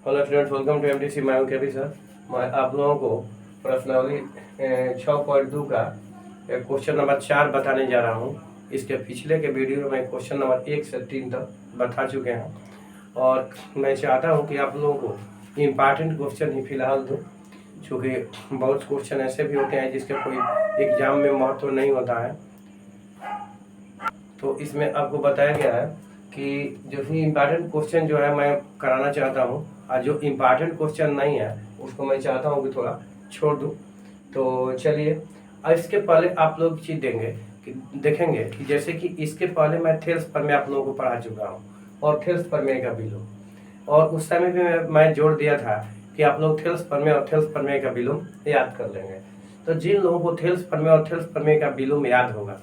Hello friends, welcome to MTC. मैं हूं KP sir. मैं आप लोगों को प्रश्नावली 6.2 का क्वेश्चन नंबर 4 बताने जा रहा हूं। इसके पिछले के वीडियो में मैं क्वेश्चन नंबर 1 से 3 तक बता चुके हैं और मैं चाहता हूं कि आप लोगों को इम्पॉर्टेंट क्वेश्चन ही फिलहाल दूँ, चूँकि बहुत क्वेश्चन ऐसे भी होते हैं जिसके कोई एग्जाम में महत्व नहीं होता है। तो इसमें आपको बताया गया है कि जो भी इम्पॉर्टेंट क्वेश्चन जो है मैं कराना चाहता हूँ, और जो इम्पॉर्टेंट क्वेश्चन नहीं है उसको मैं चाहता हूँ कि थोड़ा छोड़ दूँ। तो चलिए, अब इसके पहले आप लोग चीज़ कि देखेंगे कि जैसे कि इसके पहले मैं थेल्स प्रमेय आप लोगों को पढ़ा चुका हूँ और थेल्स प्रमेय का विलोम, और उस समय भी मैं जोड़ दिया था कि आप लोग थेल्स प्रमेय और थेल्स प्रमेय का विलोम याद कर लेंगे। तो जिन लोगों को थेल्स प्रमेय और थेल्स प्रमेय का विलोम याद होगा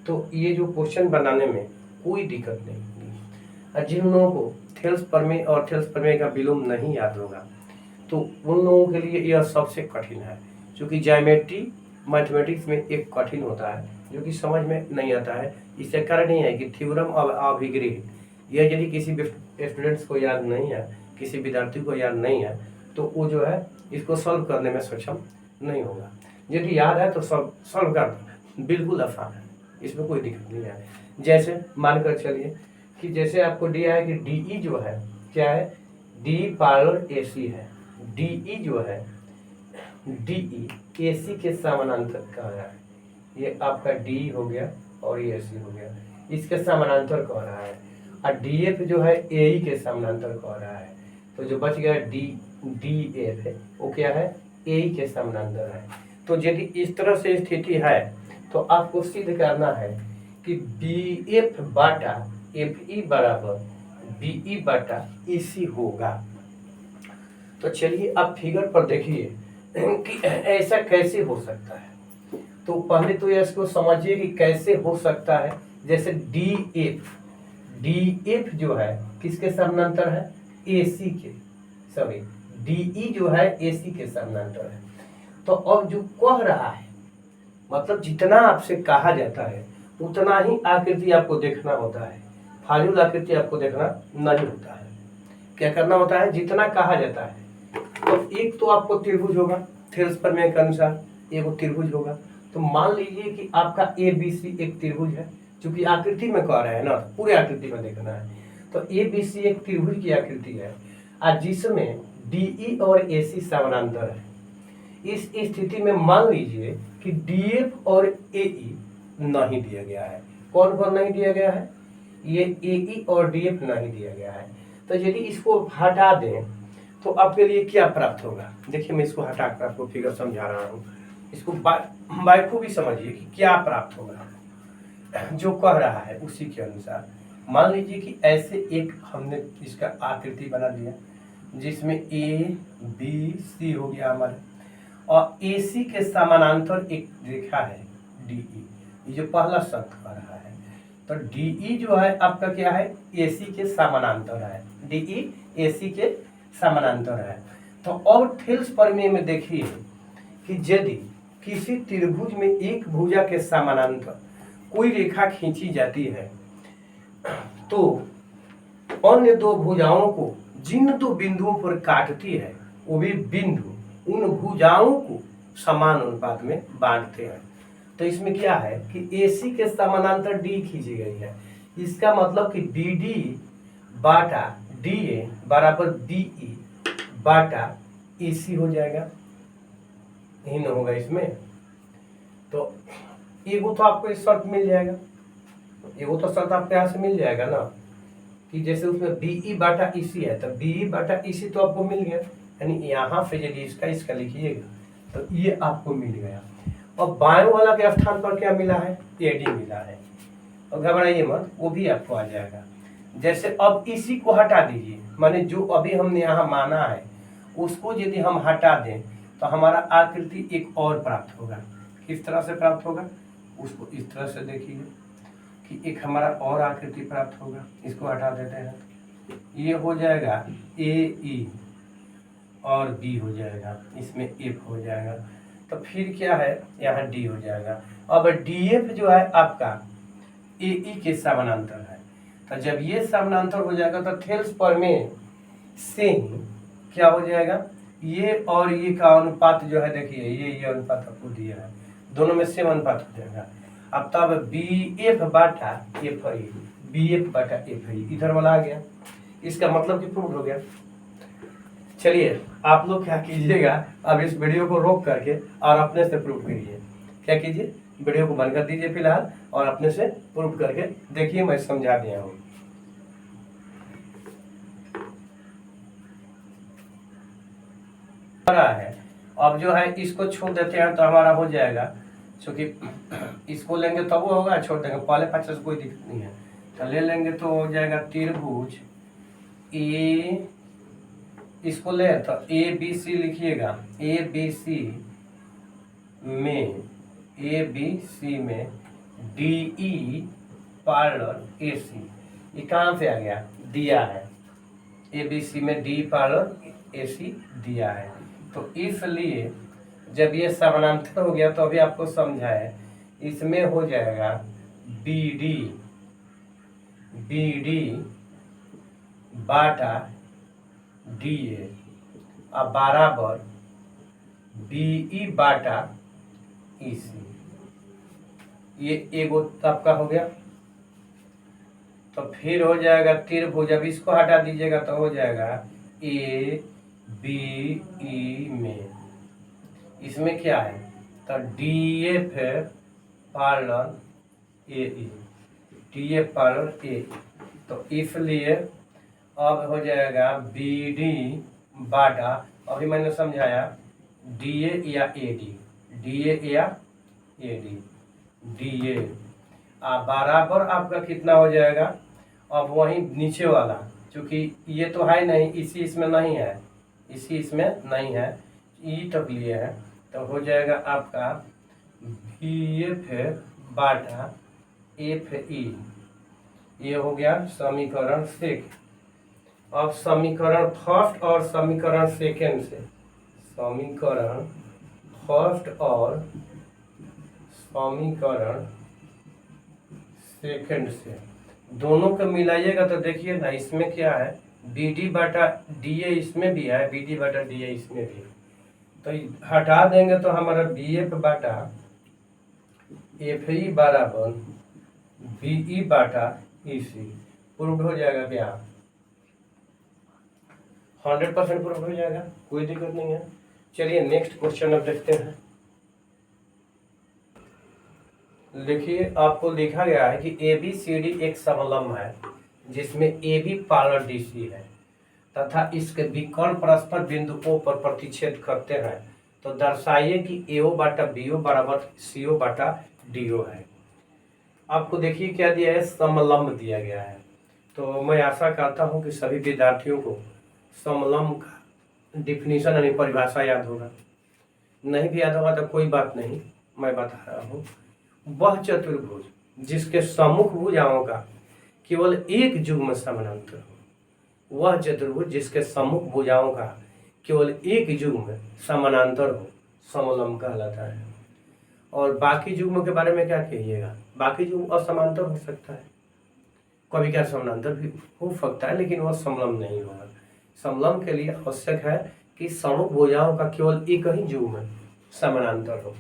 तो ये जो क्वेश्चन बनाने में कोई दिक्कत नहीं होगी। और जिन लोगों को थेल्स प्रमेय और थेल्स प्रमेय का विलोम नहीं याद होगा तो उन लोगों के लिए यह सबसे कठिन है, क्योंकि ज्योमेट्री मैथमेटिक्स में एक कठिन होता है जो कि समझ में नहीं आता है। इससे कारण ये है कि थ्योरम ऑफ अभिग्रह यह यदि किसी स्टूडेंट्स को याद नहीं है, किसी विद्यार्थी को याद नहीं है, तो वो जो है इसको सॉल्व करने में सक्षम नहीं होगा। यदि याद है तो सॉल्व कर बिल्कुल आसान है, इसमें कोई दिक्कत नहीं है। जैसे मानकर चलिए कि जैसे आपको दिया है कि डी जो है क्या है, डी पावर ए सी है। डी जो है डी ए सी के समानांतर कह रहा है। ये आपका डी हो गया और ये ए सी हो गया, इसके समानांतर कह रहा है। और डी एफ जो है ए के समानांतर कह रहा है। तो जो बच गया डी एफ है वो क्या है, ए के समानांतर है। तो यदि इस तरह से स्थिति है तो आपको सिद्ध करना है कि बी एफ बाटा एफ ई बराबर बी ई बाटा ई सी होगा। तो चलिए आप फिगर पर देखिए कि ऐसा कैसे हो सकता है। तो पहले तो इसको समझिए कि कैसे हो सकता है। जैसे डी एफ जो है किसके समानांतर है, ए सी के, सॉरी डी जो है ए सी के समानांतर है। तो अब जो कह रहा है मतलब जितना आपसे कहा जाता है उतना ही आकृति आपको देखना होता है, फाजुल आकृति आपको देखना नहीं होता है। क्या करना होता है, जितना कहा जाता है। तो एक तो आपको त्रिभुज होगा, थेल्स प्रमेय के अनुसार एक त्रिभुज होगा। तो मान लीजिए कि आपका ए बी सी एक त्रिभुज है, क्योंकि आकृति में कह रहे हैं ना, पूरे आकृति में देखना है। तो ए बी सी एक त्रिभुज की आकृति है और जिसमें डी और ए सी समानांतर है। इस स्थिति में मान लीजिए कि डी एफ और ए नहीं दिया गया है। कौन कौन नहीं दिया गया है, ये ए और डी एफ नहीं दिया गया है। तो यदि इसको हटा दें तो आपके लिए क्या प्राप्त होगा। देखिए मैं इसको हटाकर आपको फिगर समझा रहा हूँ, इसको बाइक को भी समझिए कि क्या प्राप्त होगा। जो कह रहा है उसी के अनुसार मान लीजिए कि ऐसे एक हमने इसका आकृति बना दिया जिसमें ए बी सी हो गया हमारे, और ए सी के समानांतर एक रेखा है डी ये जो पहला शर्त कह रहा है। तो डी जो है आपका क्या है, ए सी के समानांतर है। डी ए सी के समानांतर है। तो अब थेल्स प्रमेय में देखिए कि यदि किसी त्रिभुज में एक भुजा के समानांतर कोई रेखा खींची जाती है तो अन्य दो भुजाओं को जिन दो बिंदुओं पर काटती है वो भी बिंदु उन भुजाओं को समान अनुपात में बांटते हैं। तो इसमें क्या है कि AC के समानांतर D खींची गई है, इसका मतलब कि DD बाटा DA बराबर DE बाटा AC हो जाएगा, यही न होगा इसमें। तो एगो तो आपको इस शर्त मिल जाएगा, एगो तो शर्त आपके यहाँ से मिल जाएगा ना कि जैसे उसमें BE बाटा EC है तो BE बाटा EC तो आपको मिल गया, यानी यहाँ पे यदि इसका लिखिएगा तो ये आपको मिल गया। और बाएं वाला के स्थान पर क्या मिला है, AD मिला है। और घबराइए मत, वो भी आपको आ जाएगा। जैसे अब इसी को हटा दीजिए, माने जो अभी हमने यहाँ माना है उसको यदि हम हटा दें तो हमारा आकृति एक और प्राप्त होगा। किस तरह से प्राप्त होगा, उसको इस तरह से देखिए कि एक हमारा और आकृति प्राप्त होगा। इसको हटा देते हैं, ये हो जाएगा AE और B हो जाएगा, इसमें F हो जाएगा। तो फिर क्या है, यहाँ D हो जाएगा। अब DF जो है आपका AE के समानांतर है। तो जब ये समानांतर हो जाएगा तो थेल्स प्रमेय से ही क्या हो जाएगा, ये और ये का अनुपात जो है, देखिए ये अनुपात आपको दिया है, दोनों में सेम अनुपात हो जाएगा। अब तब बी एफ बाटा एफ आई, बी एफ बाटा एफ आई इधर वाला आ गया, इसका मतलब कि प्रूव हो गया। चलिए आप लोग क्या कीजिएगा, अब इस वीडियो को रोक करके और अपने से प्रूव करिए। क्या कीजिए, वीडियो को बंद कर दीजिए फिलहाल और अपने से प्रूव करके देखिए, मैं समझा दिया हूँ। है अब जो है इसको छोड़ देते हैं तो हमारा हो जाएगा, क्योंकि इसको लेंगे तो वो होगा, छोड़ देंगे पहले 50 कोई दिक्कत नहीं है, तो ले लेंगे तो हो जाएगा त्रिभुज ए, इसको ले तो ए बी सी लिखिएगा, ए बी सी में डी ई पैरेलल ए सी, ये कहाँ से आ गया, दिया है, ए बी सी में डी पैरेलल ए सी दिया है। तो इसलिए जब ये समानांतर हो गया तो अभी आपको समझा है, इसमें हो जाएगा बी डी बाटा डी ए अब बराबर बी ई बाटा ई सी, ये एगो आपका हो गया। तो फिर हो जाएगा त्रिभुज, अब इसको हटा दीजिएगा तो हो जाएगा ए बी ई में, इसमें क्या है तो डी एफ पैरेलल ए ई, डी एफ पैरेलल ए, तो इसलिए अब हो जाएगा बी डी बाटा, अभी मैंने समझाया डी ए या ए डी, डी ए या ए डी, डी ए बराबर आपका कितना हो जाएगा, अब वही नीचे वाला, क्योंकि ये तो है नहीं, इसी इसमें नहीं है, इसी इसमें नहीं है, ई तक लिए है, तो हो जाएगा आपका बी एफ बाटा एफ ई, ये हो गया समीकरण सेकंड। अब समीकरण फर्स्ट और समीकरण सेकंड से, समीकरण फर्स्ट और समीकरण सेकंड से दोनों को मिलाइएगा तो देखिए ना, इसमें क्या है बी डी बाटा डी ए, इसमें भी है बी डी बाटा डी ए, इसमें भी, तो हटा देंगे तो हमारा बी एफ बाटा एफ ई बराबर बी ई बाटा ई सी प्रूव हो जाएगा क्या, 100% प्रूव हो जाएगा, कोई दिक्कत नहीं है। चलिए नेक्स्ट क्वेश्चन अब देखते हैं। देखिए आपको लिखा गया है कि ए बी सी डी एक समलंब है जिसमें A B parallel D C है तथा इसके विकर्ण परस्पर बिंदु O पर प्रतिच्छेद करते हैं, तो दर्शाइए कि AO बाटा BO बराबर CO बाटा DO है। आपको देखिए क्या दिया है, समलंब दिया गया है। तो मैं आशा करता हूं कि सभी विद्यार्थियों को समलंब का डिफिनीशन यानी परिभाषा याद होगा, नहीं भी याद होगा तो कोई बात नहीं, मैं बता रहा हूँ। वह चतुर्भुज जिसके सम्मुख भुजाओं का केवल एक युग्म समानांतर हो, वह चतुर्भुज जिसके सम्मुख भुजाओं का केवल एक युग्म समानांतर हो, समलंब कहलाता है। और बाकी युग्मों के बारे में क्या कहिएगा, बाकी युग्म असमांतर हो सकता है, कभी क्या समानांतर भी हो सकता है, लेकिन वह समलंब नहीं होगा। समलंब के लिए आवश्यक है कि सम्मुख भुजाओं का केवल एक ही युग्म समानांतर हो।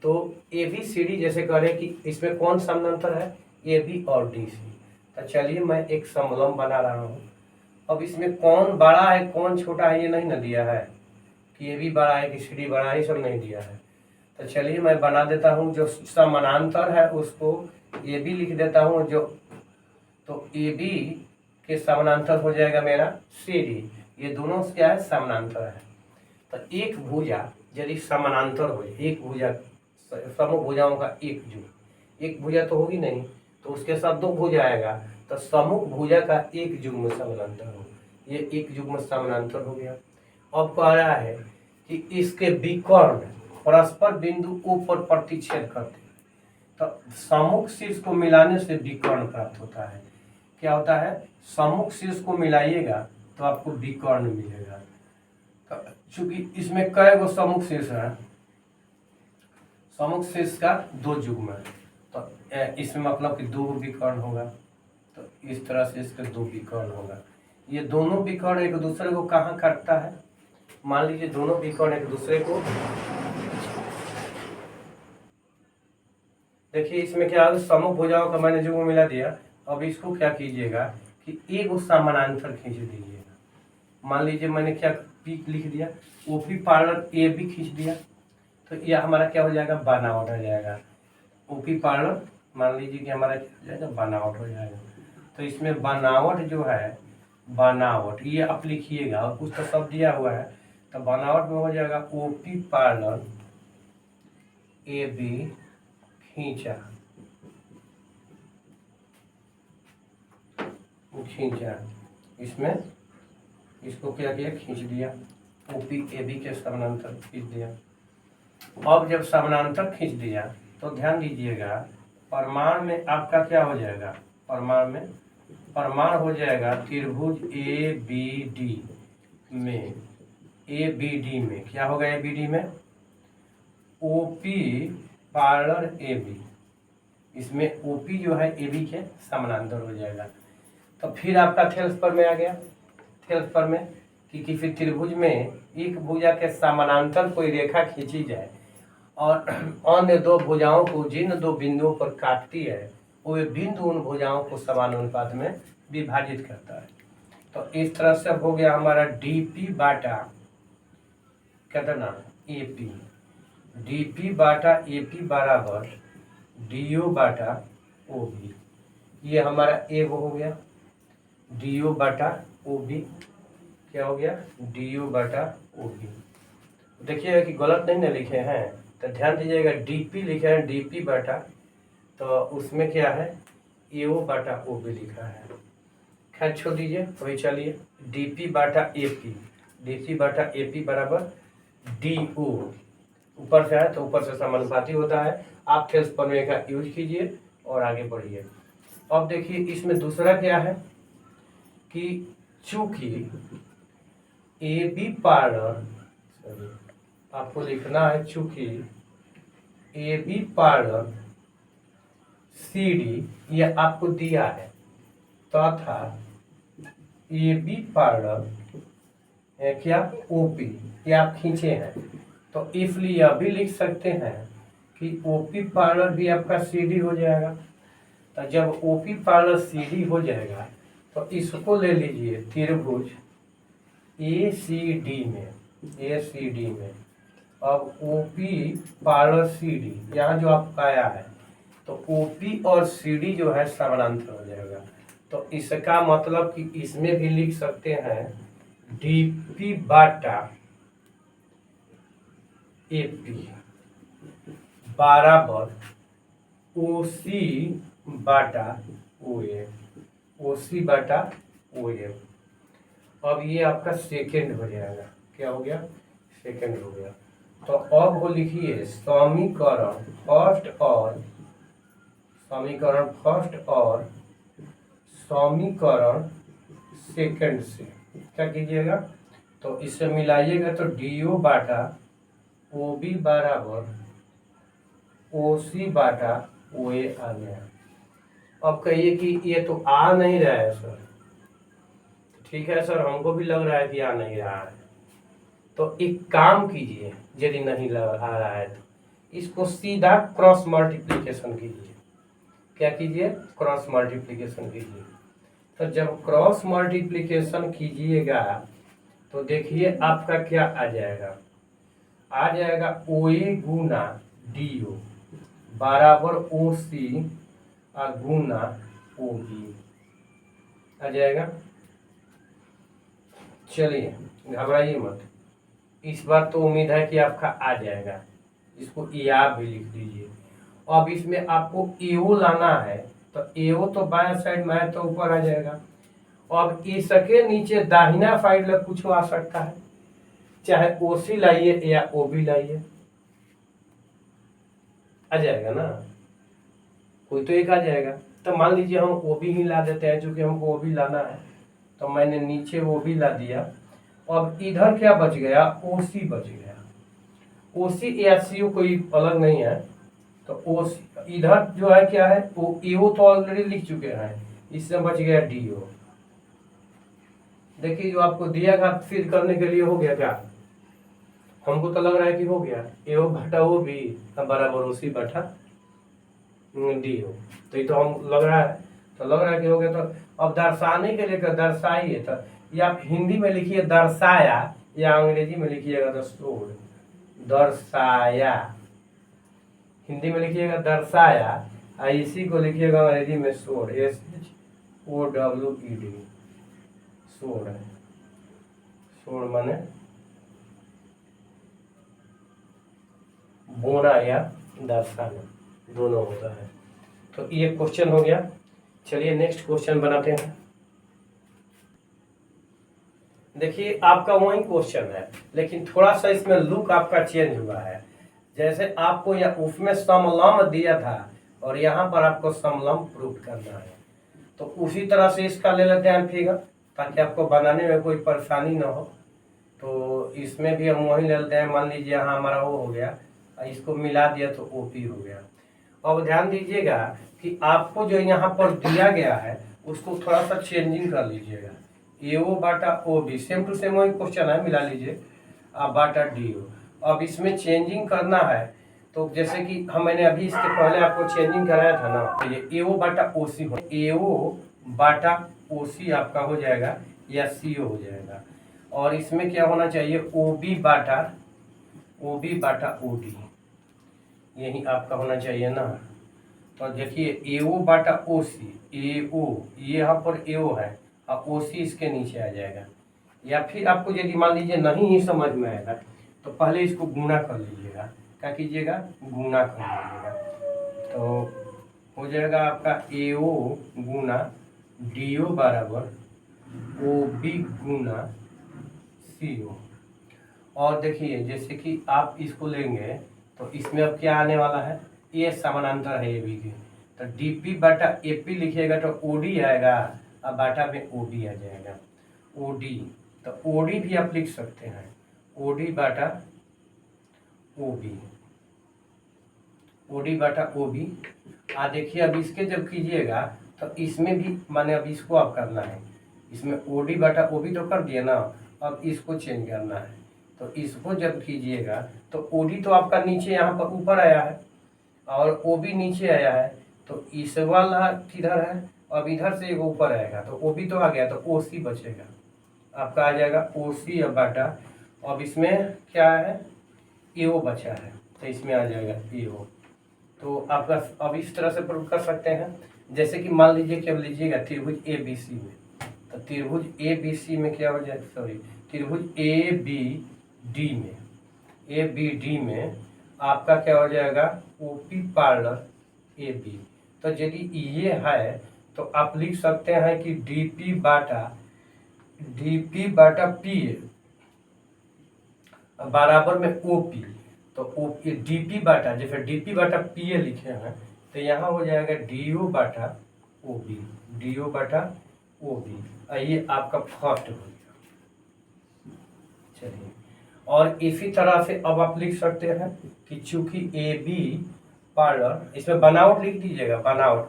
तो ए बी सी डी जैसे कह रहे कि इसमें कौन समानांतर है, ए बी और डी सी। तो चलिए मैं एक समलंब बना रहा हूँ। अब इसमें कौन बड़ा है कौन छोटा है ये नहीं ना दिया है, कि ए बी बड़ा है कि सी डी बड़ा है, ये सब नहीं दिया है। तो चलिए मैं बना देता हूँ, जो समानांतर है उसको ए बी लिख देता हूँ, जो तो ए बी के समानांतर हो जाएगा मेरा सी डी, ये दोनों क्या है समानांतर है। तो एक भुजा यदि समानांतर हो, एक भुजा समूह भुजाओं का एक युग्म, एक भुजा तो होगी नहीं तो उसके साथ दो भुजा आएगा, तो समूह भुजा का एक युग्म समानांतर हो, ये एक युग्म समानांतर हो गया। अब कह रहा है कि इसके विकर्ण परस्पर बिंदु O पर प्रतिच्छेद करते हैं, तो सम्मुख शीर्ष को मिलाने से विकर्ण प्राप्त होता है। क्या होता है, सम्मुख शीर्ष को मिलाइएगा तो आपको विकर्ण मिलेगा। तो चूंकि इसमें कई गो सम्मुख शीर्ष है, सम्मुख शीर्ष का दो युग्म है, तो इसमें मतलब कि दो विकर्ण होगा, तो इस तरह से इसके दो विकर्ण होगा। ये दोनों विकर्ण एक दूसरे को कहाँ काटता है? मान लीजिए दोनों विकर्ण एक दूसरे को, देखिए इसमें क्या है, समूह भुजाओं का मैंने जो मिला दिया। अब इसको क्या कीजिएगा कि एक समानांतर खींच दीजिएगा। मान लीजिए मैंने क्या पी लिख दिया, ओपी पैरेलल ए बी खींच दिया, तो यह हमारा क्या हो जाएगा, बनावट हो जाएगा। ओपी पैरेलल मान लीजिए कि हमारा क्या हो जाएगा, बनावट हो जाएगा। तो इसमें बनावट जो है, बनावट ये आप लिखिएगा, और कुछ तो सब दिया हुआ है, तो बनावट में हो जाएगा ओपी पैरेलल ए बी खींचा, इसमें इसको क्या किया, खींच दिया, ओपी ए बी के समानांतर खींच दिया। अब जब समानांतर खींच दिया तो ध्यान दीजिएगा, परिमाण में आपका क्या हो जाएगा, परिमाण हो जाएगा त्रिभुज ए बी डी में, ए बी डी में क्या होगा, ए बी डी में ओपी पैरेलल ए बी, इसमें ओपी जो है ए बी के समानांतर हो जाएगा। तो फिर आपका थेल्स पर में आ गया, थेल्स पर में कि किसी त्रिभुज में एक भुजा के समानांतर कोई रेखा खींची जाए और अन्य दो भुजाओं को जिन दो बिंदुओं पर काटती है, वो बिंदु उन भुजाओं को समानुपात में विभाजित करता है। तो इस तरह से हो गया हमारा डीपी बाटा कितना, एपी, डीपी बाटा एपी बराबर डीओ बाटा ओबी। ये हमारा ए हो गया, डीओ बाटा ओबी क्या हो गया, डीओ बाटा ओबी। देखिएगा कि गलत नहीं ना लिखे हैं, तो ध्यान दीजिएगा डीपी लिखे हैं डीपी बाटा, तो उसमें क्या है, एओ बाटा ओबी लिखा है। खैर छोड़ दीजिए, वही चलिए, डीपी बाटा एपी, डीपी बाटा एपी बराबर डीओ, ऊपर से है तो ऊपर से समानुपाती होता है। आप थेल्स प्रमेय का यूज कीजिए और आगे बढ़िए। अब देखिए इसमें दूसरा क्या है कि चूंकि ए बी पैरेलल, आपको लिखना है चूंकि A B parallel C D, यह आपको दिया है, तथा ए बी पैरेलल क्या ओपी, ये आप खींचे हैं, तो इसलिए यह भी लिख सकते हैं कि ओपी पैरेलल भी आपका सी डी हो जाएगा। तो जब ओपी पैरेलल सी डी हो जाएगा तो इसको ले लीजिए त्रिभुज ए सी डी में, ए सी डी में। अब ओपी पैरेलल सी डी यहाँ जो आपका आया है, तो ओपी और सी डी जो है समानांतर हो जाएगा। तो इसका मतलब कि इसमें भी लिख सकते हैं डीपी बाटा एपी बराबर ओसी बाटा ओए, ओसी बाटा ओए। अब ये आपका सेकेंड हो जाएगा, क्या हो गया, सेकेंड हो गया। तो अब वो लिखिए समीकरण फर्स्ट और समीकरण सेकेंड से क्या कीजिएगा, तो इससे मिलाइएगा तो डीओ बाटा ओबी बराबर ओसी बाटा ओए आ गया। अब कहिए कि ये तो आ नहीं रहा है सर। ठीक है सर, हमको भी लग रहा है कि आ नहीं रहा है, तो एक काम कीजिए, यदि नहीं आ रहा है तो इसको सीधा क्रॉस मल्टीप्लिकेशन कीजिए। क्या कीजिए, क्रॉस मल्टीप्लिकेशन कीजिए। तो जब क्रॉस मल्टीप्लिकेशन कीजिएगा तो देखिए आपका क्या आ जाएगा, आ जाएगा ओए गुना डीओ बराबर ओसी गुना ओबी आ जाएगा। चलिए घबराइए मत, इस बार तो उम्मीद है कि आपका आ जाएगा। इसको या भी लिख दीजिए। अब इसमें आपको एओ लाना है, तो एओ तो बाया साइड में है तो ऊपर आ जाएगा। अब इसके नीचे दाहिना साइड में कुछ आ सकता है, चाहे ओसी लाइए या ओबी लाइए, आ जाएगा ना, कोई तो एक आ जाएगा। तो मान लीजिए हम ओबी ही ला देते हैं, क्योंकि हमको ओबी लाना है, तो मैंने नीचे ओबी ला दिया। अब इधर क्या बच गया, ओसी बच गया। ओसी या सीओ कोई अलग नहीं है, तो ओसी इधर जो है क्या है, वो एओ तो ऑलरेडी लिख चुके हैं, इससे बच गया डीओ। देखिए जो आपको दिया गया फिल करने के लिए हो गया क्या? हमको तो लग रहा है कि हो गया ए ओ बटा ओ बी बराबर ओ सी बटा डी हो। तो ये तो हम लग रहा है, तो लग रहा है कि हो गया। तो अब दर्शाने के लिए दर्शाइए, तो ये आप हिंदी में लिखिए दर्शाया, या अंग्रेजी में लिखिएगा तो शोड, दर्शाया। हिंदी में लिखिएगा दर्शाया, और इसी को लिखिएगा अंग्रेजी में शोड, SHOWED, शोड है। शोड माने बोना या दर्शाना, दोनों होता है। तो ये क्वेश्चन हो गया। चलिए नेक्स्ट क्वेश्चन बनाते हैं। देखिए आपका वही क्वेश्चन है, लेकिन थोड़ा सा इसमें लुक आपका चेंज हुआ है। जैसे आपको या उसमें समलम दिया था और यहाँ पर आपको समलम प्रूव करना है, तो उसी तरह से इसका ले लेते हैं फिगर, ताकि आपको बनाने में कोई परेशानी ना हो। तो इसमें भी हम वही ले लेते हैं। मान लीजिए यहाँ हमारा वो हो गया, इसको मिला दिया तो OP हो गया। अब ध्यान दीजिएगा कि आपको जो यहाँ पर दिया गया है उसको थोड़ा सा चेंजिंग कर लीजिएगा। AO बाटा OB सेम टू सेम वही क्वेश्चन है, मिला लीजिए बाटा DO। अब इसमें चेंजिंग करना है, तो जैसे कि मैंने अभी इसके पहले आपको चेंजिंग कराया था ना, तो ये AO बाटा OC हो, AO बाटा OC आपका हो जाएगा या CO हो जाएगा। और इसमें क्या होना चाहिए, OB बाटा OD, यही आपका होना चाहिए ना। तो देखिए AO बाटा OC, AO ये यहाँ पर AO है और OC इसके नीचे आ जाएगा। या फिर आपको यदि मान लीजिए नहीं ही समझ में आएगा तो पहले इसको गुना कर लीजिएगा। क्या कीजिएगा, गुना कर लीजिएगा। तो हो जाएगा आपका AO गुना DO बराबर OB गुना CO। और देखिए जैसे कि आप इसको लेंगे तो इसमें अब क्या आने वाला है, ये समानांतर है AB के, तो DP बाटा AP लिखिएगा तो OD आएगा और बाटा में OB आ जाएगा, OD। तो OD भी आप लिख सकते हैं, OD बाटा OB, OD बाटा OB। देखिए अब इसके जब कीजिएगा तो इसमें भी माने अब इसको आप करना है, इसमें OD बाटा OB तो कर दिया ना, अब इसको चेंज करना है। तो इसको जब कीजिएगा तो OD तो आपका नीचे यहाँ पर ऊपर आया है और OB नीचे आया है, तो इस वाला किधर है, अब इधर से एक ऊपर आएगा तो OB तो आ गया, तो OC बचेगा आपका, आ जाएगा OC अब बाटा। अब इसमें क्या है, AO बचा है, तो इसमें आ जाएगा AO। तो आपका अब इस तरह से प्रूव कर सकते हैं। जैसे कि मान लीजिए क्या लीजिएगा त्रिभुज ABC में, तो त्रिभुज ABC में क्या हो जाएगा, सॉरी त्रिभुज ABD में आपका क्या हो जाएगा, OP पैरेलल AB। तो यदि ये है तो आप लिख सकते हैं कि DP बाटा PA बराबर में OP। तो DP बाटा, जैसे DP बाटा PA लिखे हैं तो यहाँ हो जाएगा DO बाटा OB। ये आपका फर्स्ट हो गया। चलिए, और इसी तरह से अब आप लिख सकते हैं कि चूंकि AB पैरेलल, इसमें बनावट लिख दीजिएगा, बनावट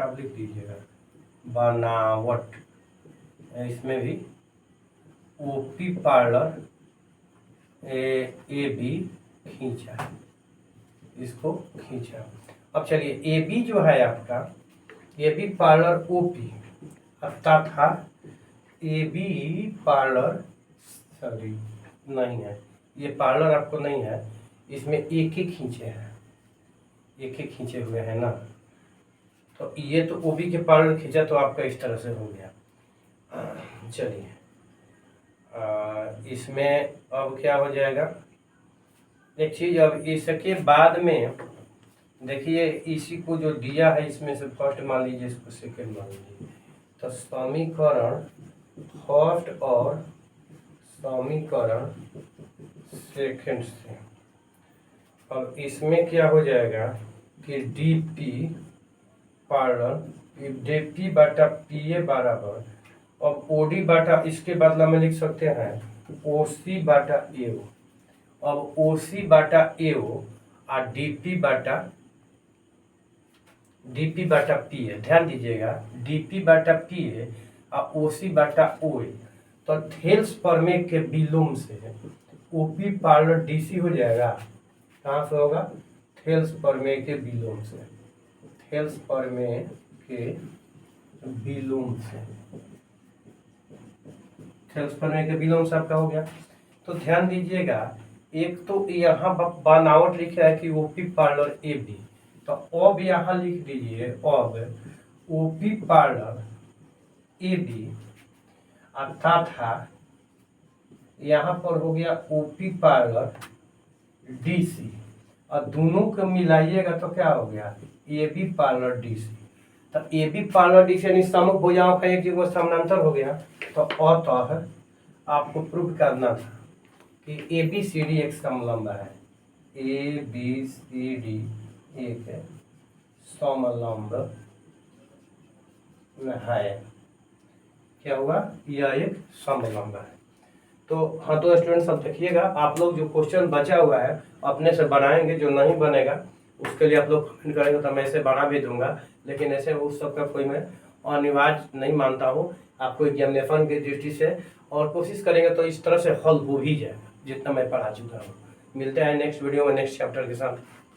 आप लिख दीजिएगा, बनावट। इसमें भी OP पैरेलल AB खींचा, इसको खींचा। अब चलिए AB जो है आपका, AB पैरेलल OP अर्थात था AB पैरेलल, सॉरी नहीं है, ये पैरेलल आपको नहीं है, इसमें एक ही खींचे हुए हैं ना। तो ये तो OB के पैरेलल खींचा तो आपका इस तरह से हो गया। चलिए इसमें अब क्या हो जाएगा, एक चीज, अब इसके बाद में देखिए इसी को जो दिया है इसमें से फर्स्ट मान लीजिए, इसको सेकंड मान लीजिए, तो समीकरण फर्स्ट और समीकरण सेकंड से। अब इसमें क्या हो जाएगा कि DP पैरेलल DP बाटा PA बराबर, अब OD बाटा इसके बदला में लिख सकते हैं OC बाटा AO। अब OC बाटा AO और DP बाटा PA, ध्यान दीजिएगा DP बाटा PA और ओसी बटा ओए, तो थेल्स परमे के विलोम से ओपी पार्लर डीसी हो जाएगा। कहाँ से होगा? थेल्स परमे के विलोम से, थेल्स परमे के विलोम से, थेल्स परमे के विलोम से आपका हो गया। तो ध्यान दीजिएगा, एक तो यहाँ बनावट लिखा है कि ओपी पार्लर ए बी, तो अब यहाँ लिख दीजिए अब ओपी पार्लर ए बी, तथा यहाँ पर हो गया ओपी पार्लर डीसी, और दोनों को मिलाइएगा तो क्या हो गया? A B parallel DC. तो ए बी पार्लर डीसी यानी समूह भुजाओं का एक जगह समानांतर हो गया। तो अतः आपको प्रूव करना था कि ए बी सी डी एक समलंब है, ए बी सी डी एक समलंब है। क्या हुआ? यह एक समलंब है। तो हाँ, तो स्टूडेंट सब देखिएगा, आप लोग जो क्वेश्चन बचा हुआ है अपने से बनाएंगे, जो नहीं बनेगा उसके लिए आप लोग कमेंट करेंगे तो मैं ऐसे बना भी दूंगा, लेकिन ऐसे उस सब का कोई मैं अनिवार्य नहीं मानता हूँ। आपको एग्जामिनेशन की दृष्टि से और कोशिश करेंगे तो इस तरह से हल हो ही जाएगा जितना मैं पढ़ा चुका हूँ। मिलते हैं नेक्स्ट वीडियो में नेक्स्ट चैप्टर के साथ।